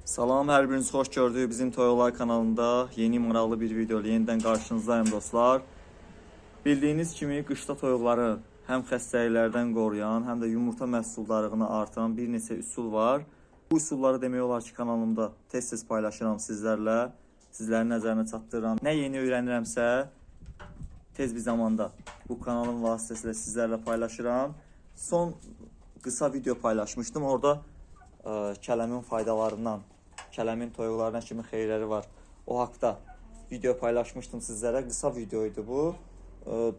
Salam, hər biriniz xoş gördük. Bizim Toyolay kanalında yeni maraqlı bir video ilə yenidən qarşınızdayım dostlar. Bildiyiniz kimi qışda toyuqları həm xəstəliklərdən qoruyan, həm də yumurta məhsuldarlığını artıran bir neçə üsul var. Bu üsulları demək olar ki, kanalımda tez-tez paylaşıram sizlərlə. Sizlərin nəzərinə çatdırıram. Nə yeni öyrənirəmsə, tez bir zamanda bu kanalın vasitəsilə sizlərlə paylaşıram. Son qısa video paylaşmışdım. Orada kələmin faydalarından, kələmin toyuqlarına kimi xeyirləri var. O haqda video paylaşmışdım sizlərə. Qısa videoydu bu.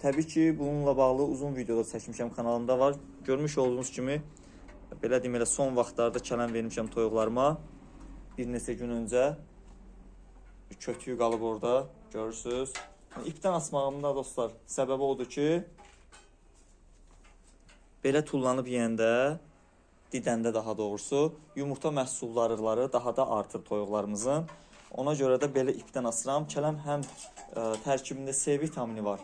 Təbii ki, bununla bağlı uzun videoda çəkmişəm, kanalımda var. Görmüş olduğunuz kimi, belə deyim, elə son vaxtlarda kələm vermişəm toyuqlarıma. Bir neçə gün öncə kötüyü qalıb orada, görürsünüz. İpdən asmağımda dostlar, səbəbi odur ki, belə tullanıb yeyəndə, didəndə daha doğrusu, yumurta məhsuldarlıqları daha da artır toyuqlarımızın. Ona görə də belə ipdən asıram. Kələm həm tərkibində C vitamini var,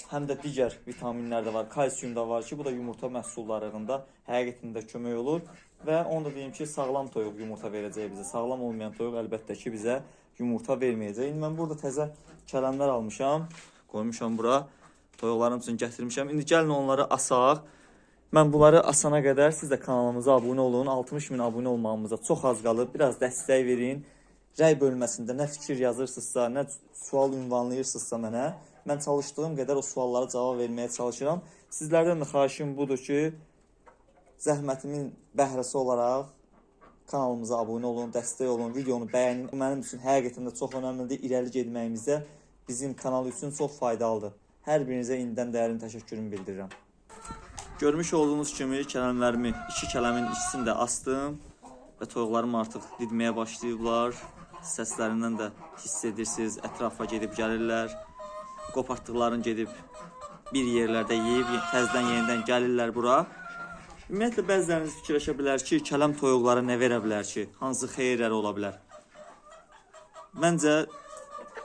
həm də digər vitaminlər də var, kalsium da var ki, bu da yumurta məhsuldarlığında həqiqətində kömək olur. Və onu da deyim ki, sağlam toyuq yumurta verəcək bizə. Sağlam olmayan toyuq əlbəttə ki, bizə yumurta verməyəcək. İndi mən burada təzə kələmlər almışam, qoymuşam bura. Toyuqlarım üçün gətirmişəm. İndi gəlin onları asaq. Mən bunları asana qədər siz də kanalımıza abunə olun. 60.000 abunə olmağımıza çox az qalıb. Biraz dəstək verin. Rəy bölməsində nə fikir yazırsınızsa, nə sual ünvanlayırsınızsa mənə, mən çalışdığım qədər o suallara cavab verməyə çalışıram. Sizlərdən də xahişim budur ki, zəhmətimin bəhrəsi olaraq kanalımıza abunə olun, dəstək olun, videonu bəyənin. Mənim üçün həqiqətən də çox önəmlidir. İrəli getməyimizdə bizim kanal üçün çox faydalıdır. Hər birinizə indidən dərin təşəkkürümü bildirirəm. Görmüş olduğunuz kimi kələmlərimi, iki kələmin ikisini də astım və toyuqlarım artıq didməyə başlayıblar. Səslərindən də hiss edirsiniz, ətrafa gedib gəlirlər. Qopartdıqlarını gedib bir yerlərdə yeyib, təzdən yenidən gəlirlər bura. Ümumiyyətlə, bəziləriniz fikirləşə bilər ki, kələm toyuqlara nə verə bilər ki, hansı xeyirləri ola bilər? Məncə,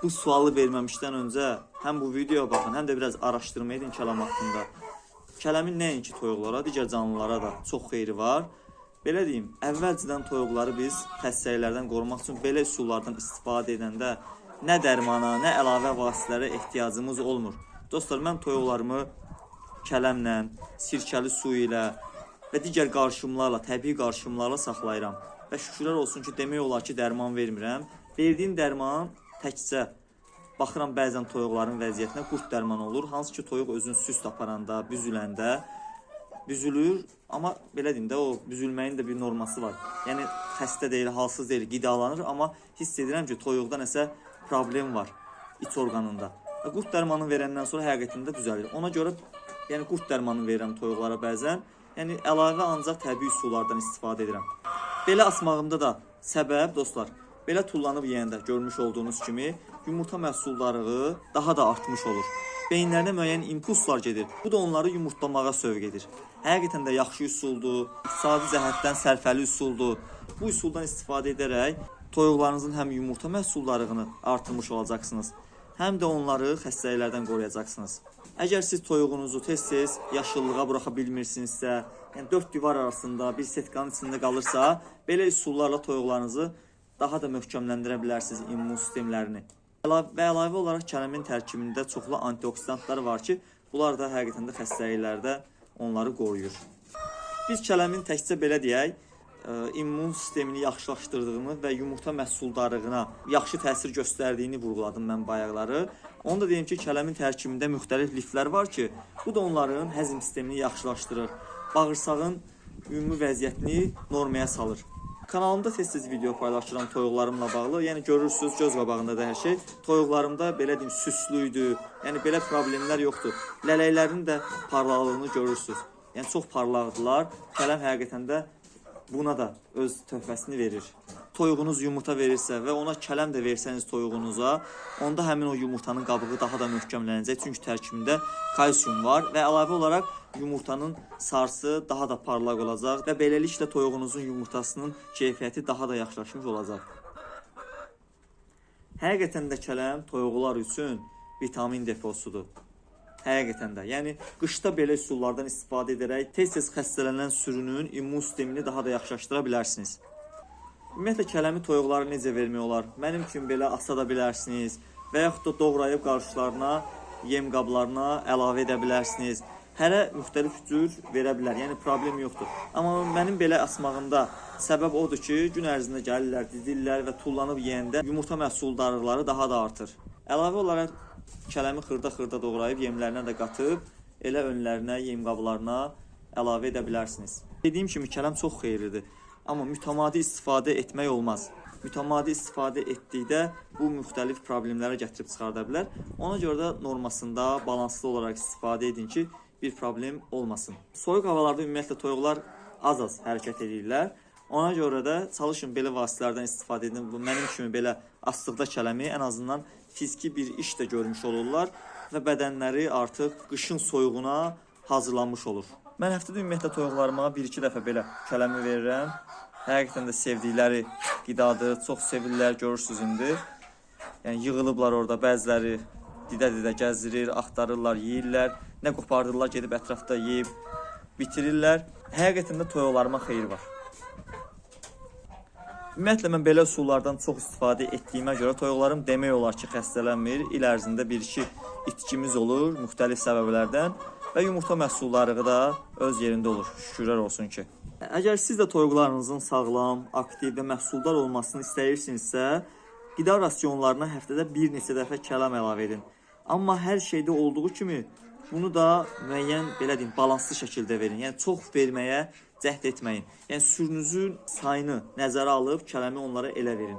bu sualı verməmişdən öncə həm bu videoya baxın, həm də biraz araşdırma edin kələm haqqında. Kələmin nəinki toyuqlara, digər canlılara da çox xeyri var. Belə deyim, əvvəlcədən toyuqları biz xəstəliklərdən qorumaq üçün belə üsullardan istifadə edəndə nə dərmana, nə əlavə vasitələrə ehtiyacımız olmur. Dostlar, mən toyuqlarımı kələmlə, sirkəli su ilə və digər qarışımlarla, təbii qarışımlarla saxlayıram. Və şükürlər olsun ki, demək olar ki, dərman vermirəm. Verdiyim dərman təkcə baxıram bəzən toyuqların vəziyyətinə qurd dərmanı olur. Hansı ki, toyuq özünü süst aparanda, büzüləndə büzülür. Amma belə deyim də, o büzülməyin də bir norması var. Yəni, xəstə deyil, halsız deyil, qidalanır. Amma hiss edirəm ki, toyuqda nəsə problem var iç orqanında. Qurd dərmanı verəndən sonra həqiqətində düzəlir. Ona görə yəni, qurd dərmanı verirəm toyuqlara bəzən. Yəni, əlavə ancaq təbii üsullardan istifadə edirəm. Belə asmağımda da səbəb, dostlar, belə tullanıb yeyəndə görmüş olduğunuz kimi yumurta məhsuldarlığı daha da artmış olur. Beyinlərinə müəyyən impulslar gedir. Bu da onları yumurtlamağa sövq edir. Həqiqətən də yaxşı üsuldur, iqtisadi cəhətdən sərfəli üsuldur. Bu üsuldan istifadə edərək toyuqlarınızın həm yumurta məhsuldarlığını artırmış olacaqsınız, həm də onları xəstəliklərdən qoruyacaqsınız. Əgər siz toyuğunuzu tez-tez yaşıllığa buraxa bilmirsinizsə, yəni 4 divar arasında bir setkanın içində qalırsa, belə üsullarla toyuqlarınızı daha da möhkəmləndirə bilərsiniz immun sistemlərini. Və əlavə olaraq kələmin tərkibində çoxlu antioksidantlar var ki, bunlar da həqiqətən də xəstəliklərdə onları qoruyur. Biz kələmin təkcə belə deyək, immun sistemini yaxşılaşdırdığını və yumurta məhsuldarlığına yaxşı təsir göstərdiyini vurğuladım mən bayaqları. Onu da deyim ki, kələmin tərkibində müxtəlif liflər var ki, bu da onların həzm sistemini yaxşılaşdırır, bağırsağın ümumi vəziyyətini normaya salır. Kanalımda tez-tez video paylaşıram toyuqlarımla bağlı. Yəni görürsünüz, göz qabağında da hər şey. Toyuqlarımda belə deyim süslüydü. Yəni belə problemlər yoxdur. Lələklərinin də parlaqlığını görürsünüz. Yəni çox parlaqdılar. Kələm həqiqətən də buna da öz töhfəsini verir. Toyuğunuz yumurta verirsə və ona kələm də versəniz toyuğunuza, onda həmin o yumurtanın qabığı daha da möhkəmlənəcək. Çünki tərkibində kalsium var və əlavə olaraq yumurtanın sarısı daha da parlaq olacaq və beləliklə toyuğunuzun yumurtasının keyfiyyəti daha da yaxşılaşmış olacaq. Həqiqətən də kələm toyuqlar üçün vitamin deposudur. Həqiqətən də. Yəni, qışda belə üsullardan istifadə edərək tez-tez xəstələnən sürünün immun sistemini daha da yaxşılaşdıra bilərsiniz. Ümumiyyətlə kələmi toyuqlara necə vermək olar? Mənim üçün belə asa da bilərsiniz və yaxud da doğrayıb qarışlarına, yem qablarına əlavə edə bilərsiniz. Hərə müxtəlif cür verə bilər, yəni problem yoxdur. Amma mənim belə asmağımda səbəb odur ki, gün ərzində gəlirlər, didillər və tullanıb yeyəndə yumurta məhsuldarlıqları daha da artır. Əlavə olaraq kələmi xırda-xırda doğrayıb yemlərinə də qatıb, elə önlərinə, yem qablarına əlavə edə bilərsiniz. Dediyim kimi kələm çox xeyirlidir, amma mütəmadi istifadə etmək olmaz. Mütəmadi istifadə etdikdə bu müxtəlif problemlərə gətirib çıxarda bilər. Ona görə də normasında balanslı olaraq istifadə edin ki, bir problem olmasın. Soyuq havalarda ümumiyyətlə toyuqlar az-az hərəkət edirlər. Ona görə də çalışın belə vasitələrdən istifadə edin. Bu mənim kimi belə asdıqda kələmi ən azından fiziki bir iş də görmüş olurlar və bədənləri artıq qışın soyuğuna hazırlanmış olur. Mən həftədə ümumiyyətlə toyuqlarıma 1-2 dəfə belə kələmi verirəm. Həqiqətən də sevdikləri qidadır, çox sevirlər, görürsünüz indi. Yəni yığılıblar orada, bəziləri didə-didə gəzdirir, axtarırlar, yeyirlər. Nə qopardırlar, gedib ətrafda yeyib bitirirlər. Həqiqətən də toyuqlarıma xeyir var. Ümumiyyətlə mən belə üsullardan çox istifadə etdiyimə görə toyuqlarım demək olar ki, xəstələnmir. İl ərzində 1-2 itkimiz olur müxtəlif səbəblərdən və yumurta məhsulları da öz yerində olur. Şükürlər olsun ki. Əgər siz də toyuqlarınızın sağlam, aktiv və məhsuldar olmasını istəyirsinizsə, qida rasionlarına həftədə bir neçə dəfə kələm əlavə edin. Amma hər şeydə olduğu kimi bunu da müəyyən, belə deyim, balanslı şəkildə verin. Yəni çox verməyə cəhd etməyin. Yəni sürünüzün sayını nəzərə alıb kələmi onlara elə verin.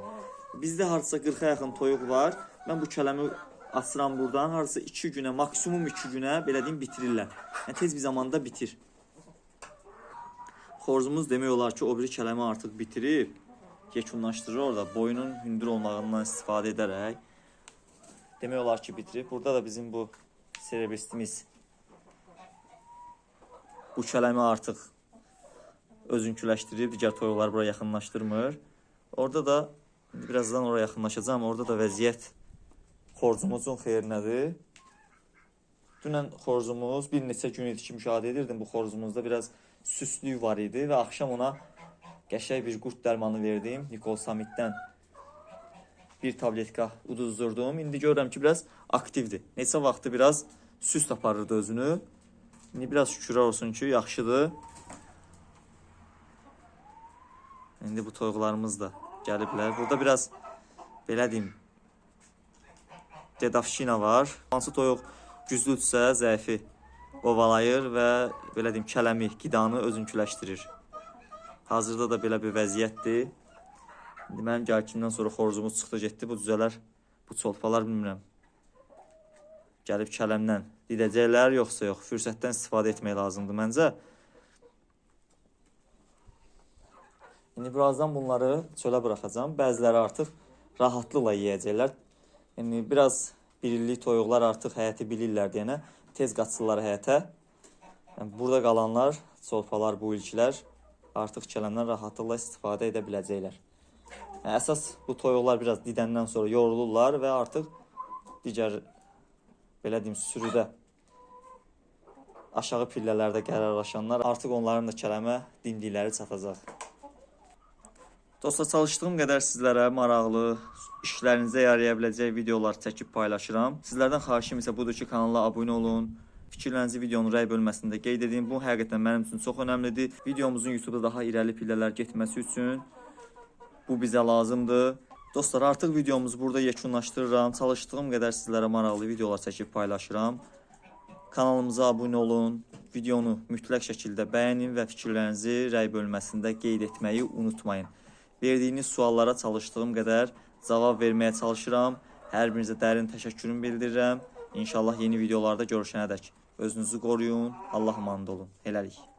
Bizdə hardasa 40-a yaxın toyuq var. Mən bu kələmi asıram buradan. Hardasa 2 günə, maksimum 2 günə belə deyim bitirirlər. Yəni tez bir zamanda bitir. Xoruzumuz demək olar ki, o biri kələmi artıq bitirib. Yekunlaşdırır orada. Boyunun hündür olmağından istifadə edərək. Demək olar ki, bitirib. Burada da bizim bu serebestimiz bu kələmi artıq özünküləşdirib, digər toyuqlar bura yaxınlaşdırmır. Orada da, birazdan oraya yaxınlaşacağım, orada da vəziyyət xoruzumuzun xeyrinədir. Dünən xoruzumuz bir neçə gün idi ki, müşahidə edirdim, bu xoruzumuzda biraz süslük var idi və axşam ona qəşəng bir qurd dərmanı verdim, Nikolsamiddən bir tabletka uduzdurdum. İndi görürəm ki, biraz aktivdir. Neçə vaxtı biraz süst aparırdı özünü. İndi biraz şükürlər olsun ki, yaxşıdır. İndi bu toyuqlarımız da gəliblər. Burada biraz, belə deyim, dedafşina var. Hansı toyuq güclüdürsə, zəifi ovalayır və, belə deyim, kələmi, qidanı özünküləşdirir. Hazırda da belə bir vəziyyətdir. İndi mənim gəlkimdən sonra xoruzumuz çıxdı, getdi. Bu düzələr, bu çolpalar bilmirəm. Gəlib kələmdən didəcəklər, yoxsa yox. Fürsətdən istifadə etmək lazımdır məncə. İndi birazdan bunları çölə buraxacağım. Bəziləri artıq rahatlıqla yeyəcəklər. Yəni, biraz birillik toyuqlar artıq həyəti bilirlər deyənə tez qaçırlar həyətə. Yəni, burada qalanlar, çolpalar, bu ilkilər artıq kələmdən rahatlıqla istifadə edə biləcəklər. Yəni, əsas bu toyuqlar biraz didəndən sonra yorulurlar və artıq digər, belə deyim, sürüdə aşağı pillələrdə qərarlaşanlar artıq onların da kələmə dimdikləri çatacaq. Dostlar, çalışdığım qədər sizlərə maraqlı, işlərinizə yaraya biləcək videolar çəkib paylaşıram. Sizlərdən xahişim isə budur ki, kanala abunə olun. Fikirlərinizi videonun rəy bölməsində qeyd edin. Bu həqiqətən mənim üçün çox önəmlidir. Videomuzun YouTube-da daha irəli pillələr getməsi üçün bu bizə lazımdır. Dostlar, artıq videomuzu burada yekunlaşdırıram. Çalışdığım qədər sizlərə maraqlı videolar çəkib paylaşıram. Kanalımıza abunə olun. Videonu mütləq şəkildə bəyənin və fikirlərinizi rəy bölməsində qeyd etməyi unutmayın. Verdiyiniz suallara çalışdığım qədər cavab verməyə çalışıram. Hər birinizə dərin təşəkkürümü bildirirəm. İnşallah yeni videolarda görüşənədək özünüzü qoruyun. Allah amanında olun. Hələlik.